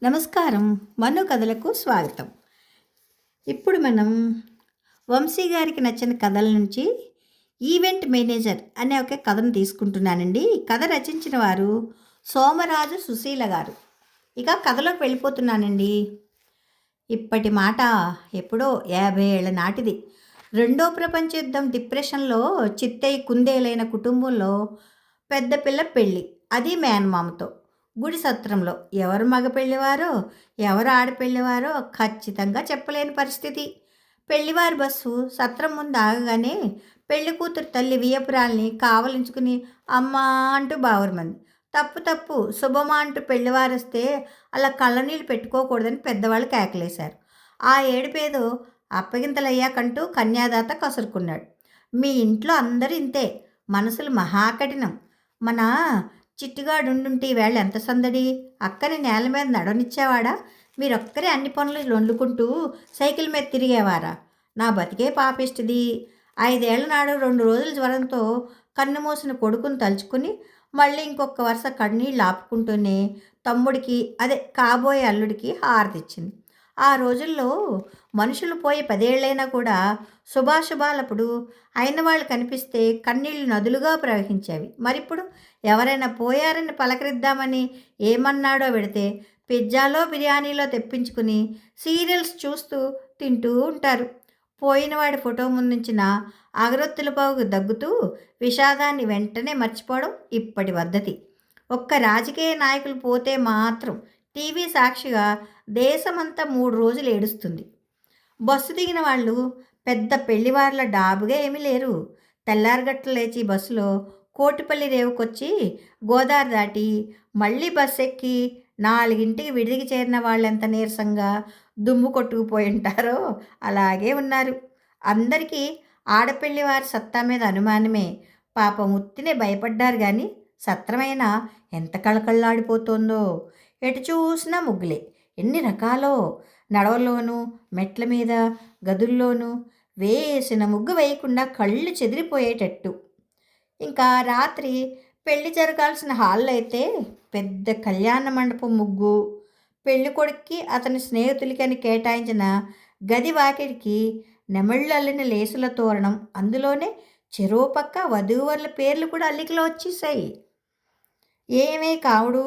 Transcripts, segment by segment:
నమస్కారం. మను కథలకు స్వాగతం. ఇప్పుడు మనం వంశీ గారికి నచ్చిన కథల నుంచి ఈవెంట్ మేనేజర్ అనే ఒక కథను తీసుకుంటున్నానండి. ఈ కథ రచించిన వారు సోమరాజు సుశీల గారు. ఇక కథలోకి వెళ్ళిపోతున్నానండి. ఇప్పటి మాట ఎప్పుడో 50 ఏళ్ల నాటిది. రెండో ప్రపంచ యుద్ధం డిప్రెషన్లో చిత్తయి కుందేలైన కుటుంబంలో పెద్ద పిల్ల పెళ్ళి, అది మేనమామతో. గుడి సత్రంలో ఎవరు మగ పెళ్లివారో ఎవరు ఆడపెళ్లివారో ఖచ్చితంగా చెప్పలేని పరిస్థితి. పెళ్లివారి బస్సు సత్రం ముందు ఆగగానే పెళ్లి కూతురు తల్లి వియపురాల్ని కావలించుకుని అమ్మా అంటూ బావురమంది. తప్పు తప్పు, శుభమా అంటూ పెళ్లివారొస్తే అలా కళ్ళనీళ్ళు పెట్టుకోకూడదని పెద్దవాళ్ళు కేకలేశారు. ఆ ఏడుపేదో అప్పగింతలయ్యాకంటూ కన్యాదాత కసురుకున్నాడు. మీ ఇంట్లో అందరూ ఇంతే, మనసులు మహాకఠినం. మన చిట్టుగాడుండుంటే ఈవేళ ఎంత సందడి. అక్కని నేల మీద నడవనిచ్చేవాడా? మీరొక్కరే అన్ని పనులు వండుకుంటూ సైకిల్ మీద తిరిగేవారా? నా బతికే పాపిష్టిది. 5 ఏళ్ల నాడు 2 రోజుల జ్వరంతో కన్ను మూసిన కొడుకుని తలుచుకుని మళ్ళీ ఇంకొక వరుస కన్నీళ్ళు ఆపుకుంటూనే తమ్ముడికి, అదే కాబోయే అల్లుడికి హారతిచ్చింది. ఆ రోజుల్లో మనుషులు పోయి 10 ఏళ్ళైనా కూడా శుభాశుభాలప్పుడు అయిన వాళ్ళు కనిపిస్తే కన్నీళ్లు నదులుగా ప్రవహించేవి. మరిప్పుడు ఎవరైనా పోయారని పలకరిద్దామని ఏమన్నాడో పెడితే పిజ్జాలో బిర్యానీలో తెప్పించుకుని సీరియల్స్ చూస్తూ తింటూ ఉంటారు. పోయినవాడి ఫోటో ముందుంచిన అగరొత్తుల పావుకు దగ్గుతూ విషాదాన్ని వెంటనే మర్చిపోవడం ఇప్పటి పద్ధతి. ఒక్క రాజకీయ నాయకులు పోతే మాత్రం టీవీ సాక్షిగా దేశమంతా 3 రోజులు ఏడుస్తుంది. బస్సు దిగిన వాళ్ళు పెద్ద పెళ్లివార్ల డాబుగా ఏమీ లేరు. తెల్లారగట్ల లేచి బస్సులో కోటిపల్లి రేవుకొచ్చి గోదావరి దాటి మళ్ళీ బస్సు ఎక్కి 4ంటికి విడిదికి చేరిన వాళ్ళెంత నీరసంగా దుమ్ము కొట్టుకుపోయి ఉంటారో అలాగే ఉన్నారు. అందరికీ ఆడపెళ్లి వారి సత్తా మీద అనుమానమే. పాపం ఉత్తినే భయపడ్డారు కానీ సత్రమైనా ఎంత కళకళలాడిపోతుందో. ఎటు చూసినా ముగ్గులే, ఎన్ని రకాలో. నడవలోనూ మెట్ల మీద గదుల్లోనూ వేసిన ముగ్గు వేయకుండా కళ్ళు చెదిరిపోయేటట్టు. ఇంకా రాత్రి పెళ్లి జరగాల్సిన హాల్లో అయితే పెద్ద కళ్యాణ మండపం ముగ్గు, పెళ్లి కొడుక్కి అతని స్నేహితులకి అని కేటాయించిన గది వాకిడికి నెమళ్ళు అల్లిన లేసుల తోరణం, అందులోనే చెరోపక్క వధూవరుల పేర్లు కూడా అల్లికలో వచ్చేసాయి. ఏమే కావుడు,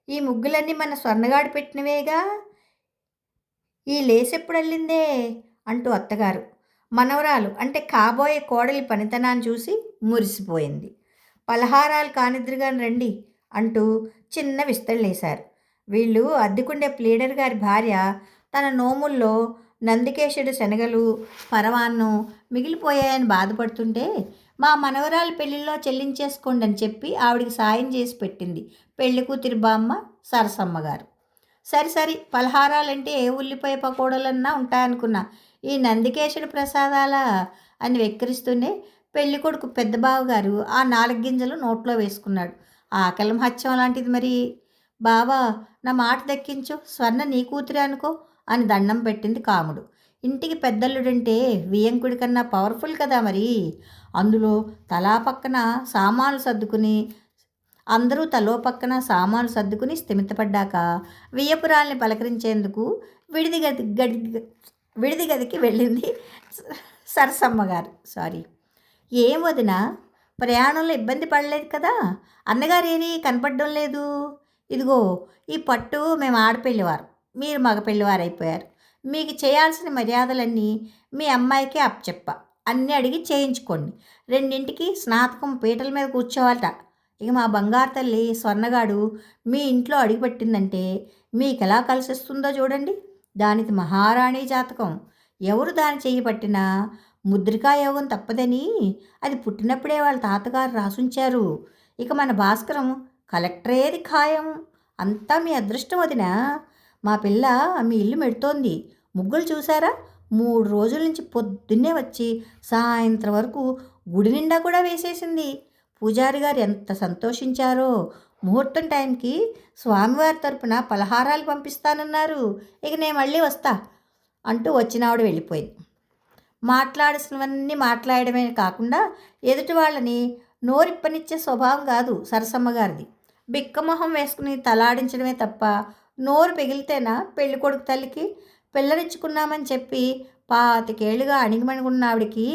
ఈ ముగ్గులన్నీ మన స్వర్ణగాడు పెట్టినవేగా, ఈ లేసెప్పుడు అల్లిందే అంటూ అత్తగారు మనవరాలు అంటే కాబోయే కోడలి పనితనాన్ని చూసి మురిసిపోయింది. పలహారాలు కానిద్దురుగాని రండి అంటూ చిన్న విస్తళ్ళేశారు. వీళ్ళు అద్దెకుండే ప్లీడర్ గారి భార్య తన నోముల్లో నందికేశుడు శనగలు పరవాన్నం మిగిలిపోయాయని బాధపడుతుంటే మా మనవరాలు పెళ్లిలో చెల్లించేసుకోండి అని చెప్పి ఆవిడికి సాయం చేసి పెట్టింది పెళ్లి కూతురి బామ్మ సరసమ్మ గారు. సరి పలహారాలంటే ఏ ఉల్లిపాయ పకోడలన్నా ఉంటాయనుకున్నా, ఈ నందికేశుడి ప్రసాదాల అని వెక్కిరిస్తూనే పెళ్లి కొడుకు పెద్ద బావగారు ఆ 4 గింజలు నోట్లో వేసుకున్నాడు. ఆకలం హత్యం లాంటిది మరి. బావా, నా మాట దక్కించు, స్వర్ణ నీ కూతురే అనుకో అని దండం పెట్టింది కాముడు. ఇంటికి పెద్దల్లుడంటే వియంకుడి కన్నా పవర్ఫుల్ కదా మరి. అందులో తలా పక్కన సామాన్లు సర్దుకుని అందరూ తలో పక్కన సామాన్లు సర్దుకుని స్థిమితపడ్డాక వియ్యపురాల్ని పలకరించేందుకు విడిది గదికి వెళ్ళింది సరసమ్మ గారు. ఏం వదినా, ప్రయాణంలో ఇబ్బంది పడలేదు కదా? అన్నగారు ఏరి కనపడడం లేదు. ఇదిగో ఈ పట్టు, మేము ఆడపెళ్ళివారు, మీరు మగ పెళ్ళివారు అయిపోయారు. మీకు చేయాల్సిన మర్యాదలన్నీ మీ అమ్మాయికే అప్పచెప్ప, అన్నీ అడిగి చేయించుకోండి. 2ంటికి స్నాతకం పీటల మీద కూర్చోవాలట. ఇక మా బంగారు తల్లి స్వర్ణగాడు మీ ఇంట్లో అడుగుపెట్టిందంటే మీకెలా కలిసిస్తుందో చూడండి. దానికి మహారాణి జాతకం. ఎవరు దాని చెయ్యి పట్టినా ముద్రికా యోగం తప్పదని అది పుట్టినప్పుడే వాళ్ళ తాతగారు రాసుంచారు. ఇక మన భాస్కరం కలెక్టరేది ఖాయం. అంతా మీ అదృష్టం వదినా. మా పిల్ల మీ ఇల్లు మెడుతోంది. ముగ్గులు చూసారా? 3 రోజుల నుంచి పొద్దున్నే వచ్చి సాయంత్రం వరకు గుడి నిండా కూడా వేసేసింది. పూజారి గారు ఎంత సంతోషించారో. ముహూర్తం టైంకి స్వామివారి తరపున పలహారాలు పంపిస్తానన్నారు. ఇక నేను మళ్ళీ వస్తా అంటూ వచ్చినావిడ వెళ్ళిపోయింది. మాట్లాడాల్సినవన్నీ మాట్లాడమే కాకుండా ఎదుటి వాళ్ళని నోరిప్పనిచ్చే స్వభావం కాదు సరసమ్మ గారిది. బిక్కమొహం వేసుకుని తలాడించడమే తప్ప నోరు పెగిలితేనా పెళ్లి కొడుకు తల్లికి పిల్లనిచ్చుకున్నామని చెప్పి పాతికేళ్లుగా అణిగిమణిగున్న ఆవిడికి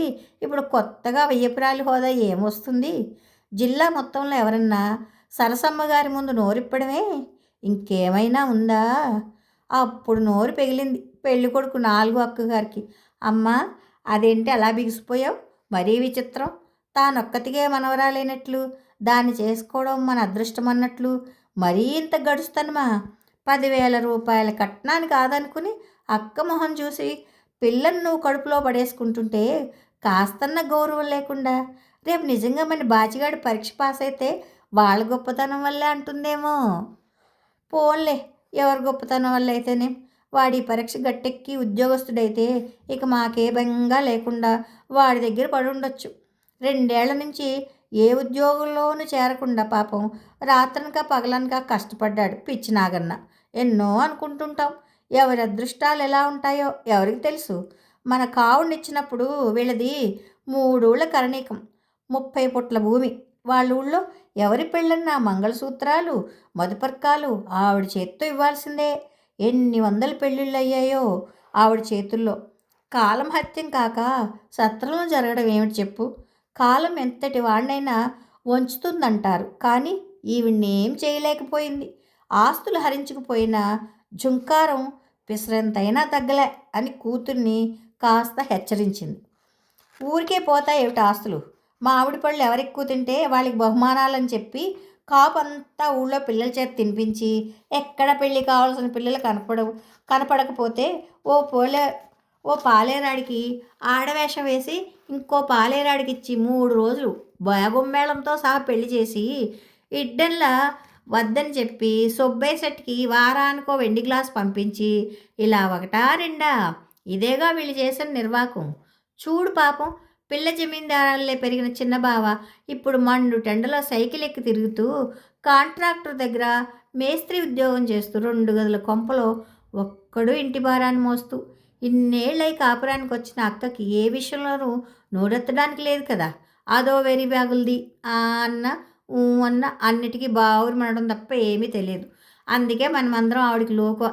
ఇప్పుడు కొత్తగా వెయ్యపురాలి హోదా ఏమొస్తుంది? జిల్లా మొత్తంలో ఎవరన్నా సరసమ్మ గారి ముందు నోరిప్పడమే ఇంకేమైనా ఉందా? అప్పుడు నోరు పెగిలింది పెళ్లి కొడుకు నాలుగో అక్కగారికి. అమ్మా, అదేంటి అలా బిగిసిపోయావు? మరీ విచిత్రం. తానొక్కతిగే మనవరాలైనట్లు, దాన్ని చేసుకోవడం మన అదృష్టం అన్నట్లు మరీ ఇంత గడుస్తనమా? 10,000 రూపాయల కట్నాన్ని కాదనుకుని అక్క మొహం చూసి పిల్లను నువ్వు కడుపులో పడేసుకుంటుంటే కాస్తన్న గౌరవం లేకుండా రేపు నిజంగా మన బాచిగాడి పరీక్ష పాస్ అయితే వాళ్ళ గొప్పతనం వల్లే అంటుందేమో. పోన్లే, ఎవరి గొప్పతనం వల్ల అయితేనే. వాడి పరీక్ష గట్టెక్కి ఉద్యోగస్తుడైతే ఇక మాకే భంగా లేకుండా వాడి దగ్గర పడి ఉండొచ్చు. 2 ఏళ్ల నుంచి ఏ ఉద్యోగంలోనూ చేరకుండా పాపం రాత్రనక పగలనక కష్టపడ్డాడు పిచ్చి నాగన్న. ఎన్నో అనుకుంటుంటాం. ఎవరి అదృష్టాలు ఎలా ఉంటాయో ఎవరికి తెలుసు. మన కావునిచ్చినప్పుడు వీళ్ళది 3 ఊళ్ళ కరణీకం, 30 పుట్ల భూమి. వాళ్ళ ఊళ్ళో ఎవరి పెళ్ళన్నా మంగళసూత్రాలు మధుపర్కాలు ఆవిడ చేత్తో ఇవ్వాల్సిందే. ఎన్ని వందల పెళ్ళిళ్ళు అయ్యాయో ఆవిడ చేతుల్లో. కాలం హత్యం కాక సత్రంలో జరగడం ఏమిటి చెప్పు? కాలం ఎంతటి వాడినైనా వంచుతుందంటారు, కానీ ఈవిడ్నేం చేయలేకపోయింది. ఆస్తులు హరించుకుపోయిన జుంకారం పిసరంతైనా తగ్గలే అని కూతుర్ని కాస్త హెచ్చరించింది. ఊరికే పోతాయేమిటి ఆస్తులు? మా ఆవిడ పళ్ళు ఎవరెక్కువ తింటే వాళ్ళకి బహుమానాలని చెప్పి కాపంతా ఊళ్ళో పిల్లల చేత తినిపించి ఎక్కడ పెళ్ళి కావాల్సిన పిల్లలు కనపడకపోతే ఓ పాలేరాడికి ఆడవేషం వేసి ఇంకో పాలేరాడికి ఇచ్చి 3 రోజులు బాగుమ్మేళంతో సహా పెళ్లి చేసి ఇడ్డన్లా వద్దని చెప్పి సుబ్బయ్య సెట్కి వారానికో వెండి గ్లాస్ పంపించి ఇలా ఒకటా రెండా? ఇదేగా వీళ్ళు చేసిన నిర్వాకం. చూడు పాపం, పిల్ల జమీందారాలే పెరిగిన చిన్న బావ ఇప్పుడు మండు టెండలో సైకిల్ ఎక్కి తిరుగుతూ కాంట్రాక్టర్ దగ్గర మేస్త్రి ఉద్యోగం చేస్తూ 2 గదుల కొంపలో ఒక్కడు ఇంటి భారాన్ని మోస్తూ ఇన్నేళ్ళై కాపురానికి వచ్చిన అక్కకి ఏ విషయంలోనూ నోరెత్తడానికి లేదు కదా. అదో వెరీ బ్యాగులది అన్న అన్న అన్నిటికీ బావురు మనడం తప్ప ఏమీ తెలియదు. అందుకే మనమందరం ఆవిడికి లోకు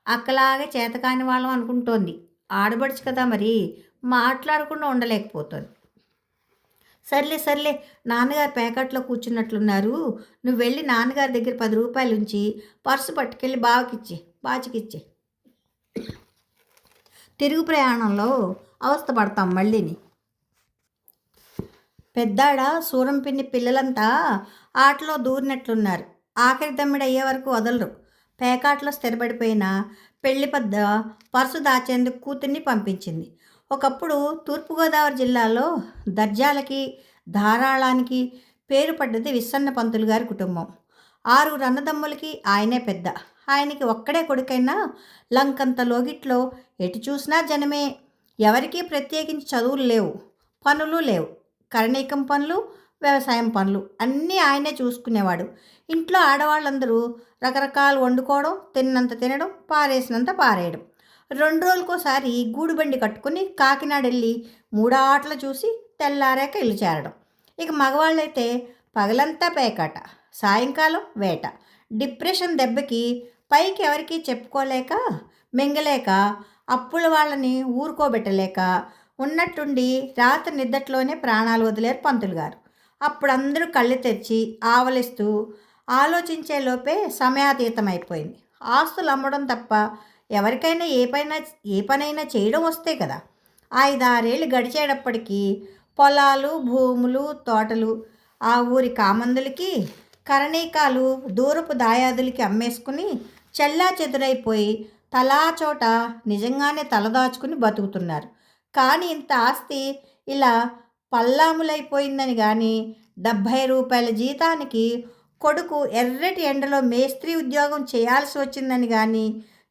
అక్కలాగే చేతకాని వాళ్ళం అనుకుంటోంది. ఆడబడుచు కదా, మరి మాట్లాడకుండా ఉండలేకపోతుంది. సర్లే, నాన్నగారు ప్యాకెట్లో కూర్చున్నట్లున్నారు. నువ్వు వెళ్ళి నాన్నగారి దగ్గర 10 రూపాయలు ఉంచి పర్సు పట్టుకెళ్ళి బాచికిచ్చే. తిరుగు ప్రయాణంలో అవస్థ పడతాం మళ్ళీని. పెద్దాడ సూరంపిన్ని పిల్లలంతా ఆటలో దూరినట్లున్నారు. ఆఖరి దమ్మిడి అయ్యే వరకు వదలరు. పేకాట్లో స్థిరపడిపోయిన పెళ్లి పెద్ద పర్సు దాచేందుకు కూతుర్ని పంపించింది. ఒకప్పుడు తూర్పుగోదావరి జిల్లాలో దర్జాలకి ధారాళానికి పేరు పడ్డది విస్సన్న పంతులు గారి కుటుంబం. 6 అన్నదమ్ములకి ఆయనే పెద్ద. ఆయనకి ఒక్కడే కొడుకైనా లంకంత లోగిట్లో ఎటు చూసినా జనమే. ఎవరికీ ప్రత్యేకించి చదువులు లేవు, పనులు లేవు. కరణీకం పనులు, వ్యవసాయం పనులు అన్నీ ఆయనే చూసుకునేవాడు. ఇంట్లో ఆడవాళ్ళందరూ రకరకాలు వండుకోవడం, తిన్నంత తినడం, పారేసినంత పారేయడం. 2 రోజులకోసారి గూడుబండి కట్టుకుని కాకినాడ వెళ్ళి 3 ఆటలు చూసి తెల్లారాక ఇల్లు చేరడం. ఇక మగవాళ్ళైతే పగలంతా పేకాట, సాయంకాలం వేట. డిప్రెషన్ దెబ్బకి పైకి ఎవరికీ చెప్పుకోలేక మింగలేక అప్పుల వాళ్ళని ఊరుకోబెట్టలేక ఉన్నట్టుండి రాత్రి నిద్దట్లోనే ప్రాణాలు వదిలేరు పంతులు గారు. అప్పుడు అందరూ కళ్ళు తెరిచి ఆవలిస్తూ ఆలోచించేలోపే సమయాతీతమైపోయింది. ఆస్తులు అమ్మడం తప్ప ఎవరికైనా ఏ పనైనా చేయడం వస్తే కదా. 5-6 ఏళ్ళు గడిచేటప్పటికీ పొలాలు, భూములు, తోటలు ఆ ఊరి కామందులకి, కరణీకాలు దూరపు దాయాదులకి అమ్మేసుకుని చెల్లా చెదురైపోయి తలా చోట నిజంగానే తలదాచుకుని బతుకుతున్నారు. కానీ ఇంత ఆస్తి ఇలా పల్లాములైపోయిందని కానీ 70 రూపాయల జీతానికి కొడుకు ఎర్రటి ఎండలో మేస్త్రి ఉద్యోగం చేయాల్సి వచ్చిందని కానీ,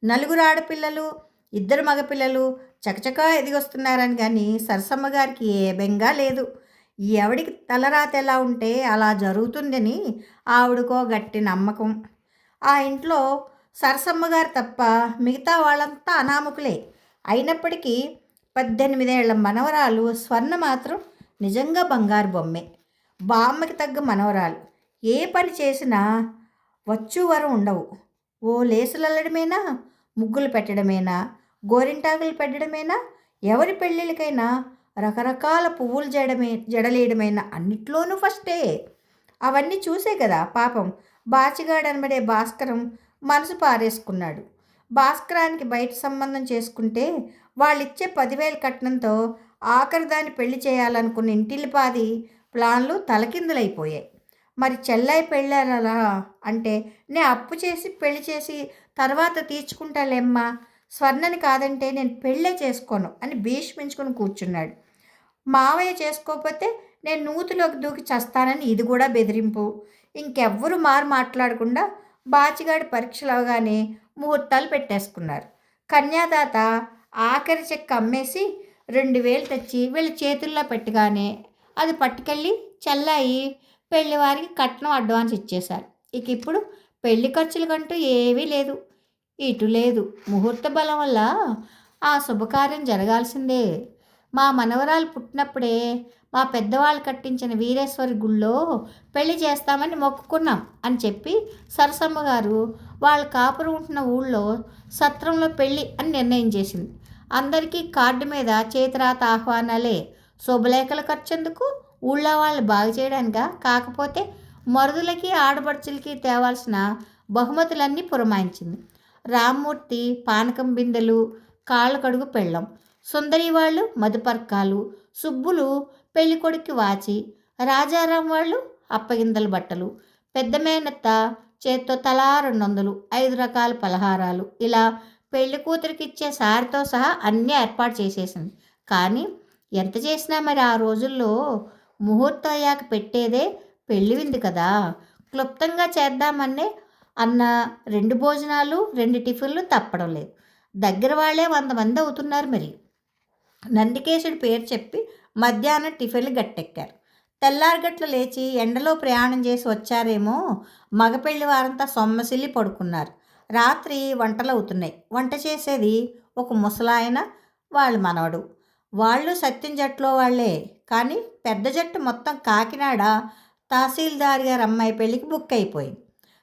4 ఆడపిల్లలు 2 మగపిల్లలు చకచకా ఎదిగొస్తున్నారని కానీ సరసమ్మ గారికి ఏ బెంగా లేదు. ఎవడికి తలరాత ఎలా ఉంటే అలా జరుగుతుందని ఆవిడకో గట్టి నమ్మకం. ఆ ఇంట్లో సరసమ్మ గారు తప్ప మిగతా వాళ్ళంతా అనామకులే. అయినప్పటికీ 18 ఏళ్ల మనవరాలు స్వర్ణ మాత్రం నిజంగా బంగారు బొమ్మే. బామ్మకి తగ్గ మనవరాలు. ఏ పని చేసినా వచ్చు వరం ఉండవు. ఓ లేసులల్లడమేనా, ముగ్గులు పెట్టడమేనా, గోరింటాకులు పెట్టడమేనా, ఎవరి పెళ్ళిళ్ళకైనా రకరకాల పువ్వులు జడలేయడమైనా అన్నిట్లోనూ ఫస్టే. అవన్నీ చూసే కదా పాపం బాచిగాడనబడే భాస్కరం మనసు పారేసుకున్నాడు. భాస్కరానికి బయట సంబంధం చేసుకుంటే వాళ్ళిచ్చే 10,000 కట్నంతో ఆఖరి దాన్ని పెళ్లి చేయాలనుకున్న ఇంటిల్లిపాది ప్లాన్లు తలకిందులైపోయాయి. మరి చెల్లాయి పెళ్ళాలా అంటే, నే అప్పు చేసి పెళ్లి చేసి తర్వాత తీర్చుకుంటాలేమ్మా, స్వర్ణని కాదంటే నేను పెళ్ళే చేసుకోను అని భీష్మించుకుని కూర్చున్నాడు. మావయ్య చేసుకోకపోతే నేను నూతిలోకి దూకి చస్తానని ఇది కూడా బెదిరింపు. ఇంకెవ్వరూ మాట్లాడకుండా బాచిగాడి పరీక్షలు అవగానే ముహూర్తాలు పెట్టేసుకున్నారు. కన్యాదాత ఆఖరి చెక్క అమ్మేసి 2,000 తెచ్చి వీళ్ళ చేతుల్లో పెట్టగానే అది పట్టుకెళ్ళి చెల్లాయి పెళ్లివారికి కట్నం అడ్వాన్స్ ఇచ్చేశారు. ఇక ఇప్పుడు పెళ్లి ఖర్చులకంటూ ఏవీ లేదు, ఇటు లేదు. ముహూర్త బలం వల్ల ఆ శుభకార్యం జరగాల్సిందే. మా మనవరాలు పుట్టినప్పుడే మా పెద్దవాళ్ళు కట్టించిన వీరేశ్వరి గుళ్ళో పెళ్లి చేస్తామని మొక్కుకున్నాం అని చెప్పి సరసమ్మ గారు వాళ్ళ కాపురం ఉంటున్న ఊళ్ళో సత్రంలో పెళ్ళి అని నిర్ణయం చేసింది. అందరికీ కార్డు మీద చేతిరాత ఆహ్వానాలే. శుభలేఖల ఖర్చెందుకు, ఊళ్ళో వాళ్ళు బాగు చేయడానికా? కాకపోతే మరుదులకి ఆడపడుచులకి తేవాల్సిన బహుమతులన్నీ పురమాయించింది. రామ్మూర్తి పానకం బిందెలు, కాళ్ళ కడుగు పెళ్ళం, సుందరి వాళ్ళు మధుపర్కాలు, సుబ్బులు పెళ్ళికొడుక్కి వాచి, రాజారాం వాళ్ళు అప్పగిందల బట్టలు, పెద్ద మేనత్త చేత్తో తలా 200, 5 రకాల పలహారాలు, ఇలా పెళ్లి కూతురికి ఇచ్చే సారితో సహా అన్నీ ఏర్పాటు చేసేసింది. కానీ ఎంత చేసినా మరి ఆ రోజుల్లో ముహూర్తం అయ్యాక పెట్టేదే పెళ్లి విందు కదా. క్లుప్తంగా చేద్దామనే అన్న 2 భోజనాలు 2 టిఫిన్లు తప్పడం లేదు. దగ్గర వాళ్ళే 100 మంది అవుతున్నారు. మరి నందికేశుడి పేరు చెప్పి మధ్యాహ్నం టిఫిన్లు గట్టెక్కారు. తెల్లారగట్ల లేచి ఎండలో ప్రయాణం చేసి వచ్చారేమో మగపెళ్లి వారంతా సొమ్మసిల్లి పడుకున్నారు. రాత్రి వంటలు అవుతున్నాయి. వంట చేసేది ఒక ముసలాయన, వాళ్ళ మనవడు. వాళ్ళు సత్యం జట్టులో వాళ్లే. కానీ పెద్ద జట్టు మొత్తం కాకినాడ తహసీల్దార్ గారి అమ్మాయి పెళ్ళికి బుక్ అయిపోయింది.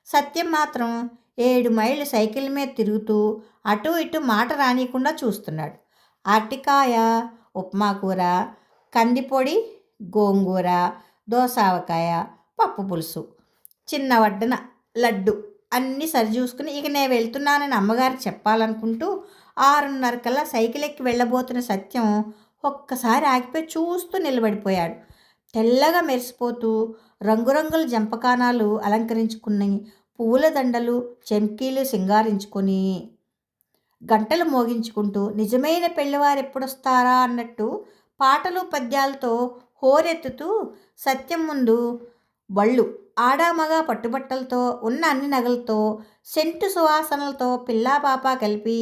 సత్యం మాత్రం 7 మైళ్ళు సైకిల్ మీద తిరుగుతూ అటు ఇటు మాట రానియకుండా చూస్తున్నాడు. అరటికాయ ఉప్మా కూర, కందిపొడి, గోంగూర, దోసావకాయ, పప్పు పులుసు, చిన్న వడ్డన లడ్డు అన్నీ సరిచూసుకుని ఇక నేను వెళ్తున్నానని అమ్మగారికి చెప్పాలనుకుంటూ 6:30 కల్లా సైకిల్ ఎక్కి వెళ్ళబోతున్న సత్యం ఒక్కసారి ఆగిపోయి చూస్తూ నిలబడిపోయాడు. తెల్లగా మెరిసిపోతూ రంగురంగుల జంపకానాలు అలంకరించుకుని, పువ్వుల దండలు చెంకీలు సింగారించుకొని, గంటలు మోగించుకుంటూ నిజమైన పెళ్లివారు ఎప్పుడొస్తారా అన్నట్టు పాటలు పద్యాలతో హోరెత్తుతూ సత్యం ముందు బళ్ళు ఆడామగ పట్టుబట్టలతో ఉన్న అన్ని నగలతో సెంటు సువాసనలతో పిల్లా పాప కలిపి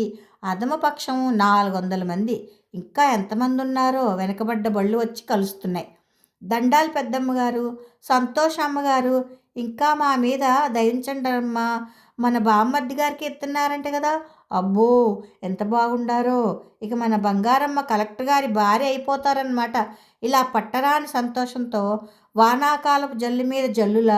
అధమపక్షం 400 మంది. ఇంకా ఎంతమంది ఉన్నారో వెనకబడ్డ బళ్ళు వచ్చి కలుస్తున్నాయి. దండాలు పెద్దమ్మగారు, సంతోషమ్మగారు, ఇంకా మా మీద దయించండమ్మా, మన బామ్మర్ది గారికి ఎత్తున్నారంట కదా, అబ్బో ఎంత బాగుండారో, ఇక మన బంగారమ్మ కలెక్టర్ గారి భార్య అయిపోతారన్నమాట. ఇలా పట్టరాని సంతోషంతో వానాకాలపు జల్లు మీద జల్లుల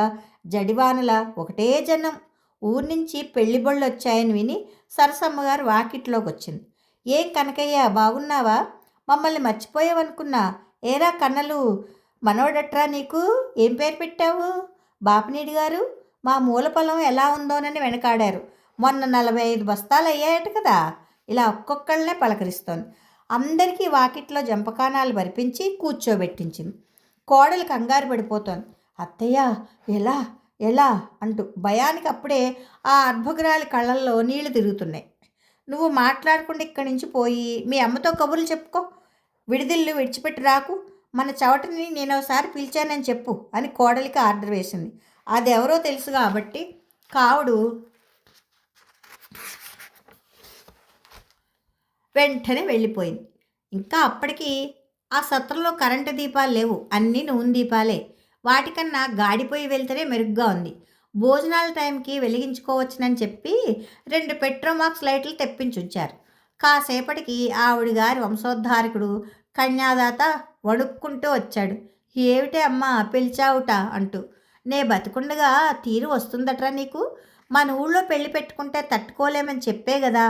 జడివానల ఒకటే జనం. ఊరి నుంచి పెళ్లి బళ్ళు వచ్చాయని విని సరసమ్మగారు వాకిట్లోకి వచ్చింది. ఏం కనకయ్య, బాగున్నావా? మమ్మల్ని మర్చిపోయావనుకున్నా. ఏరా కన్నలు, మనోడట్రా నీకు? ఏం పేరు పెట్టావు? బాపినీడి గారు మా మూల పొలం ఎలా ఉందోనని వెనకాడారు. మొన్న 45 బస్తాలు అయ్యాయట కదా. ఇలా ఒక్కొక్కళ్ళనే పలకరిస్తోంది. అందరికీ వాకిట్లో జంపకానాలు బరిపించి కూర్చోబెట్టించింది. కోడలు కంగారు పడిపోతోంది. అత్తయ్య ఎలా ఎలా అంటూ భయానికి అప్పుడే ఆ అర్భకురాలి కళ్ళల్లో నీళ్లు తిరుగుతున్నాయి. నువ్వు మాట్లాడకుండా ఇక్కడి నుంచి పోయి మీ అమ్మతో కబుర్లు చెప్పుకో. విడిదిల్లు విడిచిపెట్టి రాకు. మన చవటని నేను ఒకసారి పిలిచానని చెప్పు అని కోడలికి ఆర్డర్ వేసింది. అది ఎవరో తెలుసు కాబట్టి కావుడు వెంటనే వెళ్ళిపోయింది. ఇంకా అప్పటికి ఆ సత్రంలో కరెంటు దీపాలు లేవు, అన్నీ నూనె దీపాలే. వాటికన్నా గాడిపోయి వెళ్తేనే మెరుగ్గా ఉంది. భోజనాల టైంకి వెలిగించుకోవచ్చునని చెప్పి 2 పెట్రోమాక్స్ లైట్లు తెప్పించుంచారు. కాసేపటికి ఆవిడ గారి వంశోద్ధారకుడు కన్యాదాత వణుక్కుంటూ వచ్చాడు. ఏమిటే అమ్మా పిలిచావుట అంటూ. నే బతికుండగా తీరు వస్తుందట్రా నీకు? మన ఊళ్ళో పెళ్లి పెట్టుకుంటే తట్టుకోలేమని చెప్పే కదా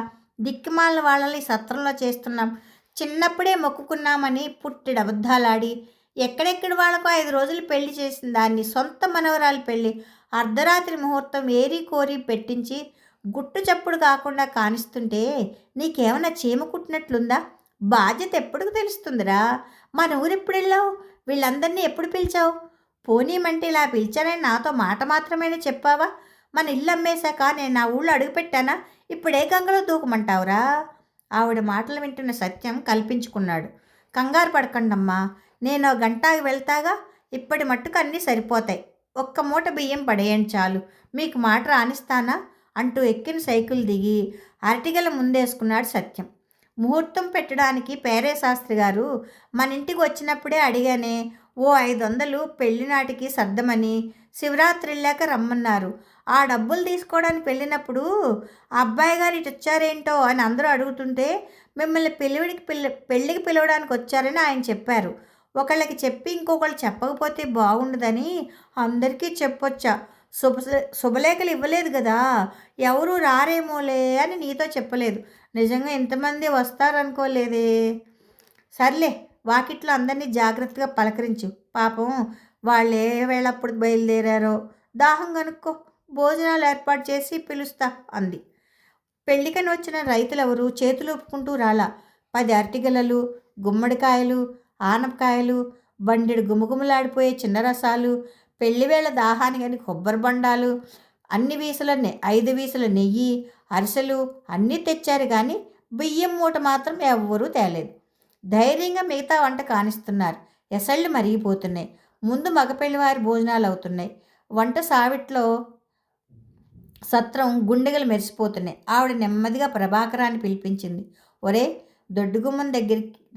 దిక్కుమాలిన వాళ్ళని సత్రంలో చేస్తున్నాం. చిన్నప్పుడే మొక్కుకున్నామని పుట్టిడు అబద్ధాలాడి ఎక్కడెక్కడి వాళ్ళకో 5 రోజులు పెళ్లి చేసిన దాన్ని సొంత మనవరాలి పెళ్ళి అర్ధరాత్రి ముహూర్తం ఏరి కోరి పెట్టించి గుట్టు చప్పుడు కాకుండా కానిస్తుంటే నీకేమైనా చీమ కుట్టినట్లుందా? బాధ్యత ఎప్పుడు తెలుస్తుందిరా? మన ఊరెప్పుడు వెళ్ళావు? వీళ్ళందరినీ ఎప్పుడు పిలిచావు? పోనీమంటే ఇలా పిలిచానని నాతో మాట మాత్రమేనే చెప్పావా? మన ఇల్లు అమ్మేశాక నేను నా ఊళ్ళో అడుగుపెట్టానా? ఇప్పుడే గంగలో దూకమంటావురా? ఆవిడ మాటలు వింటున్న సత్యం కల్పించుకున్నాడు. కంగారు పడకండమ్మా, నేను గంటకి వెళ్తాగా. ఇప్పటి మట్టుకు అన్నీ సరిపోతాయి. ఒక్క మూట బియ్యం పడేయండి చాలు. మీకు మాట రానిస్తానా అంటూ ఎక్కిన సైకిల్ దిగి అరటిగల ముందేసుకున్నాడు సత్యం. ముహూర్తం పెట్టడానికి పేరే శాస్త్రి గారు మన ఇంటికి వచ్చినప్పుడే అడిగానే ఓ 500 పెళ్లినాటికి సర్దమని. శివరాత్రి వెళ్ళాక రమ్మన్నారు. ఆ డబ్బులు తీసుకోవడానికి వెళ్ళినప్పుడు అబ్బాయి గారు ఇటు వచ్చారేంటో అని అందరూ అడుగుతుంటే మిమ్మల్ని పెళ్ళికి పిలవడానికి వచ్చారని ఆయన చెప్పారు. ఒకళ్ళకి చెప్పి ఇంకొకళ్ళు చెప్పకపోతే బాగుండదని అందరికీ చెప్పొచ్చా. శుభలేఖలు ఇవ్వలేదు కదా, ఎవరు రారేమోలే అని నీతో చెప్పలేదు. నిజంగా ఇంతమంది వస్తారనుకోలేదే. సర్లే, వాకిట్లో అందరినీ జాగ్రత్తగా పలకరించు. పాపం వాళ్ళు ఏ వేళప్పుడు బయలుదేరారో. దాహం కనుక్కో, భోజనాలు ఏర్పాటు చేసి పిలుస్తా అంది. పెళ్ళికని వచ్చిన రైతులెవరు చేతులు ఊపుకుంటూ రాలా. 10 అరటిగలలు, గుమ్మడికాయలు, ఆనపకాయలు, బండెడు గుమగుమలాడిపోయే చిన్న రసాలు, పెళ్లివేళ దాహానికని కొబ్బరి బండాలు, అన్ని వీసులన్నీ 5 వీసుల నెయ్యి, అరిసెలు అన్నీ తెచ్చారు. కానీ బియ్యం మూట మాత్రం ఎవ్వరూ తేలేదు. ధైర్యంగా మిగతా వంట కానిస్తున్నారు. ఎసళ్ళు మరిగిపోతున్నాయి. ముందు మగపెళ్లివారి భోజనాలు అవుతున్నాయి. వంట సావిట్లో సత్రం గుండెగలు మెరిసిపోతున్నాయి. ఆవిడ నెమ్మదిగా ప్రభాకరాన్ని పిలిపించింది. ఒరే, దొడ్డుగుమ్మం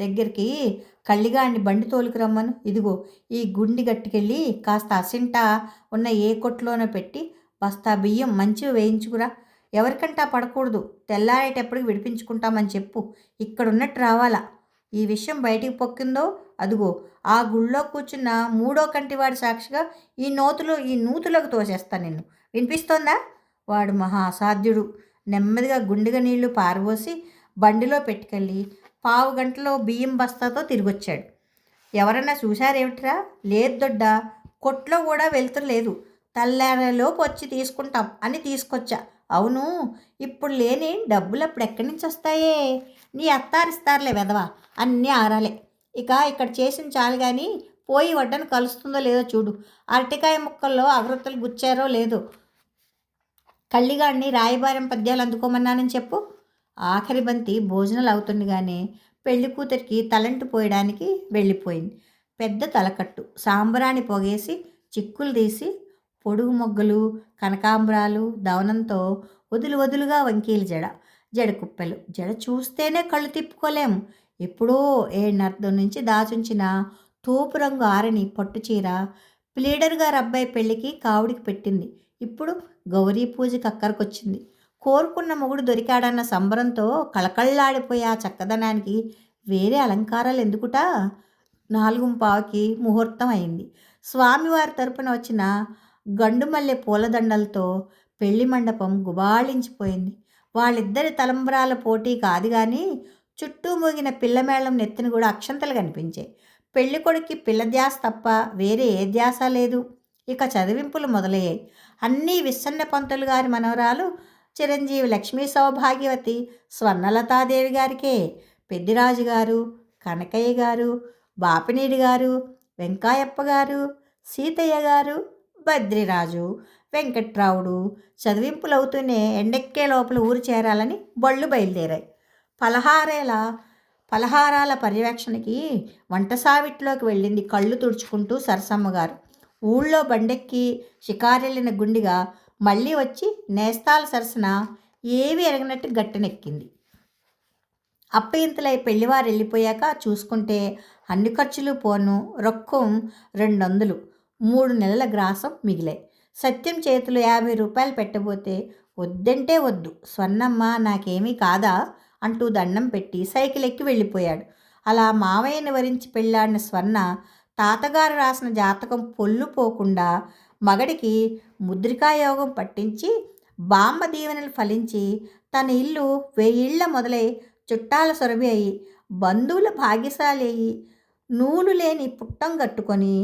దగ్గరికి కళ్ళిగాడిని బండి తోలుకురమ్మను. ఇదిగో ఈ గుండి గట్టుకెళ్ళి కాస్త అసింట ఉన్న ఏ కొట్లోనో పెట్టి బస్తా బియ్యం మంచిగా వేయించుకురా. ఎవరికంటా పడకూడదు. తెల్లారేటప్పటికి విడిపించుకుంటామని చెప్పు. ఇక్కడున్నట్టు రావాలా. ఈ విషయం బయటికి పొక్కిందో అదిగో ఆ గుళ్ళో కూర్చున్న 3వ కంటివాడి సాక్షిగా ఈ నూతులకు తోసేస్తా నిన్ను. వినిపిస్తోందా? వాడు మహా అసాధ్యుడు. నెమ్మదిగా గుండెగా నీళ్లు పారబోసి బండిలో పెట్టుకెళ్ళి 15 గంటలో బియ్యం బస్తాతో తిరిగొచ్చాడు. ఎవరన్నా చూశారేమిట్రా? లేదు దొడ్డ, కొట్లో కూడా వెళ్తులేదు. తెల్లారేలోపు వచ్చి తీసుకుంటాం అని తీసుకొచ్చా. అవును, ఇప్పుడు లేని డబ్బులు అప్పుడు ఎక్కడి నుంచి వస్తాయే? నీ అత్తారిస్తారులే వెధవా, అన్నీ ఆరాలే. ఇక ఇక్కడ చేసిన చాలు కానీ పోయి వడ్డను కలుస్తుందో లేదో చూడు. అరటికాయ ముక్కల్లో అగరొత్తులు గుచ్చారో లేదో. కళ్ళిగాడిని రాయబారం పద్యాలు అందుకోమన్నానని చెప్పు. ఆఖరి బంతి భోజనాలు అవుతుండగానే పెళ్లి కూతురికి తలంటు పోయడానికి వెళ్ళిపోయింది. పెద్ద తలకట్టు సాంబ్రాణి పొగేసి చిక్కులు తీసి పొడుగు మొగ్గలు కనకాంబరాలు దవనంతో వదులుగా వంకీలు జడ కుప్పెలు. జడ చూస్తేనే కళ్ళు తిప్పుకోలేము. ఎప్పుడో 7:30 నుంచి దాచుంచిన తోపు రంగు ఆరని పట్టుచీర ప్లీడర్ గారు అబ్బాయి పెళ్ళికి కావుడికి పెట్టింది. ఇప్పుడు గౌరీ పూజకి అక్కరకొచ్చింది. కోరుకున్న మొగుడు దొరికాడన్న సంబరంతో కళకళ్ళాడిపోయే ఆ చక్కదనానికి వేరే అలంకారాలు ఎందుకుట. 4:15కి ముహూర్తం అయింది. స్వామివారి తరపున వచ్చిన గండుమల్లె పూలదండలతో పెళ్లి మండపం గుబాళించిపోయింది. వాళ్ళిద్దరి తలంబ్రాల పోటీ కాదు కానీ చుట్టూ మోగిన పిల్లమేళం నెత్తిన కూడా అక్షంతలు కనిపించాయి. పెళ్లి కొడుక్కి పిల్ల ధ్యాస తప్ప వేరే ఏ ధ్యాస లేదు. ఇక చదివింపులు మొదలయ్యాయి. అన్నీ విస్సన్న పంతులు గారి మనవరాలు చిరంజీవి లక్ష్మీ సౌభాగ్యవతి స్వర్ణలతాదేవి గారికే. పెద్దిరాజు గారు, కనకయ్య గారు, బాపినీడి గారు, వెంకాయప్ప గారు, సీతయ్య గారు, బద్రిరాజు, వెంకట్రావుడు చదివింపులవుతూనే ఎండెక్కే లోపల ఊరు చేరాలని బళ్ళు బయలుదేరాయి. పలహారాల పర్యవేక్షణకి వంటసావిట్లోకి వెళ్ళింది కళ్ళు తుడుచుకుంటూ సరసమ్మగారు. ఊళ్ళో బండెక్కి షికారెళ్ళిన గుండిగా మళ్ళీ వచ్చి నేస్తాల సరసన ఏవి ఎరగనట్టు గట్టెనెక్కింది. అప్పయింతలై పెళ్లివారు వెళ్ళిపోయాక చూసుకుంటే అన్ని ఖర్చులు పోను రొక్కం 200. 3 నెలల గ్రాసం మిగిలాయి. సత్యం చేతులు 50 రూపాయలు పెట్టబోతే వద్దంటే వద్దు, స్వర్ణమ్మ నాకేమీ కాదా అంటూ దండం పెట్టి సైకిల్ ఎక్కి వెళ్ళిపోయాడు. అలా మావయ్యని వరించి పెళ్ళాడిన స్వర్ణ తాతగారు రాసిన జాతకం పొల్లు పోకుండా మగడికి ముద్రికాయోగం పట్టించి బామ్మ దీవెనలు ఫలించి తన ఇల్లు 1000 ఇళ్ళ మొదలై చుట్టాల సొరబి అయి బంధువుల భాగ్యశాలి అయి నూలు లేని పుట్టం కట్టుకొని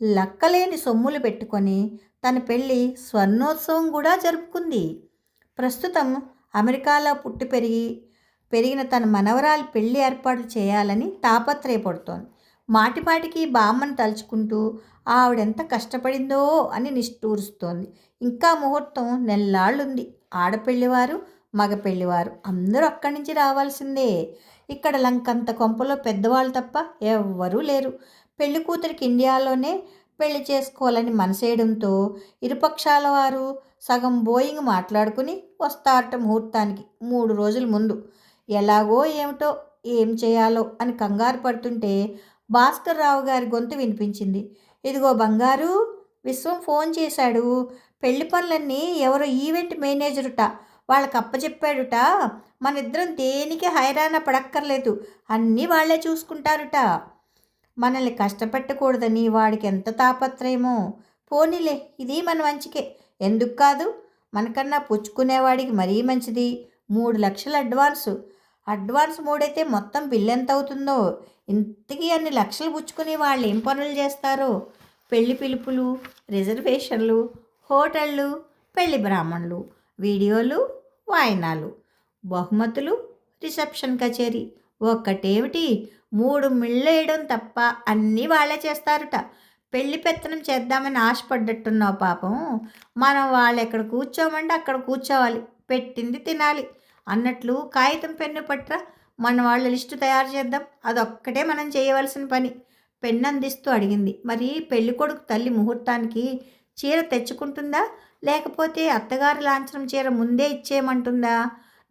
లక్కలేని సొమ్ములు పెట్టుకొని తన పెళ్ళి స్వర్ణోత్సవం కూడా జరుపుకుంది. ప్రస్తుతం అమెరికాలో పుట్టి పెరిగిన తన మనవరాలి పెళ్లి ఏర్పాట్లు చేయాలని తాపత్రయపడుతోంది. మాటిమాటికి బామ్మను తలుచుకుంటూ ఆవిడెంత కష్టపడిందో అని నిష్ఠూరుస్తోంది. ఇంకా ముహూర్తం నెల్లాళ్ళుంది. ఆడపెళ్లివారు మగ పెళ్లివారు అందరూ అక్కడి నుంచి రావాల్సిందే. ఇక్కడ లంకంత కొంపలో పెద్దవాళ్ళు తప్ప ఎవ్వరూ లేరు. పెళ్లి కూతురికి ఇండియాలోనే పెళ్లి చేసుకోవాలని మనసేయడంతో ఇరుపక్షాల వారు సగం బోయింగ్ మాట్లాడుకుని వస్తారట ముహూర్తానికి 3 రోజుల ముందు. ఎలాగో ఏమిటో ఏం చేయాలో అని కంగారు పడుతుంటే భాస్కర్ రావు గారి గొంతు వినిపించింది. ఇదిగో బంగారు, విశ్వం ఫోన్ చేశాడు. పెళ్లి పనులన్నీ ఎవరో ఈవెంట్ మేనేజరుట వాళ్ళకి అప్పచెప్పాడుట. మనిద్దరం దేనికి హైరాణ పడక్కర్లేదు, అన్నీ వాళ్లే చూసుకుంటారుట. మనల్ని కష్టపెట్టకూడదని వాడికి ఎంత తాపత్రయమో. పోనీలే, ఇది మన మంచికే, ఎందుకు కాదు? మనకన్నా పుచ్చుకునేవాడికి మరీ మంచిది. 3 లక్షల అడ్వాన్స్ 3 అయితే మొత్తం బిల్లు ఎంత అవుతుందో. ఇంతకీ అన్ని లక్షలు పుచ్చుకుని వాళ్ళు ఏం పనులు చేస్తారో. పెళ్లి పిలుపులు, రిజర్వేషన్లు, హోటళ్ళు, పెళ్లి బ్రాహ్మణులు, వీడియోలు, వాయినాలు, బహుమతులు, రిసెప్షన్ కచేరీ, ఒక్కటేమిటి 3 మిళ్ళేయడం తప్ప అన్నీ వాళ్ళే చేస్తారట. పెళ్లి పెత్తనం చేద్దామని ఆశపడ్డట్టున్నావు పాపం. మనం వాళ్ళు ఎక్కడ కూర్చోమంటే అక్కడ కూర్చోవాలి, పెట్టింది తినాలి అన్నట్లు కాగితం పెన్ను పట్రా, మన వాళ్ళ లిస్టు తయారు చేద్దాం. అదొక్కటే మనం చేయవలసిన పని. పెన్ను అందిస్తూ అడిగింది. మరి పెళ్ళికొడుకు తల్లి ముహూర్తానికి చీర తెచ్చుకుంటుందా, లేకపోతే అత్తగారి లాంఛనం చీర ముందే ఇచ్చేయమంటుందా?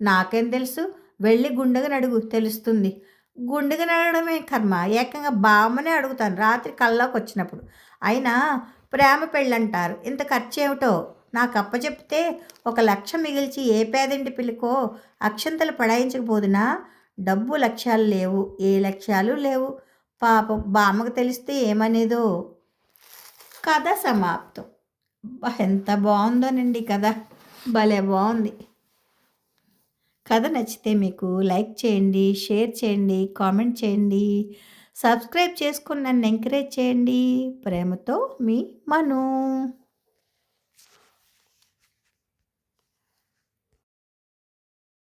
నాకేం తెలుసు, వెళ్ళి గుండెగా అడుగు, తెలుస్తుంది. గుండెగా అడగడమే కర్మ, ఏకంగా బామ్మనే అడుగుతాను రాత్రి కల్లోకి వచ్చినప్పుడు. అయినా ప్రేమ పెళ్ళంటారు, ఇంత ఖర్చు ఏమిటో. నాకు అప్పచెప్తే 1 లక్ష మిగిల్చి ఏ పేదింటి పిల్లికో అక్షంతలు పడాయించకపోదునా? డబ్బు లక్ష్యాలు లేవు, ఏ లక్ష్యాలు లేవు. పాపం బామ్మకు తెలిస్తే ఏమనేదో. కథ సమాప్తం. ఎంత బాగుందోనండి కథ, భలే బాగుంది. కథ నచ్చితే మీకు లైక్ చేయండి, షేర్ చేయండి, కామెంట్ చేయండి, సబ్స్క్రైబ్ చేసుకుని నన్ను ఎంకరేజ్ చేయండి. ప్రేమతో మీ మను.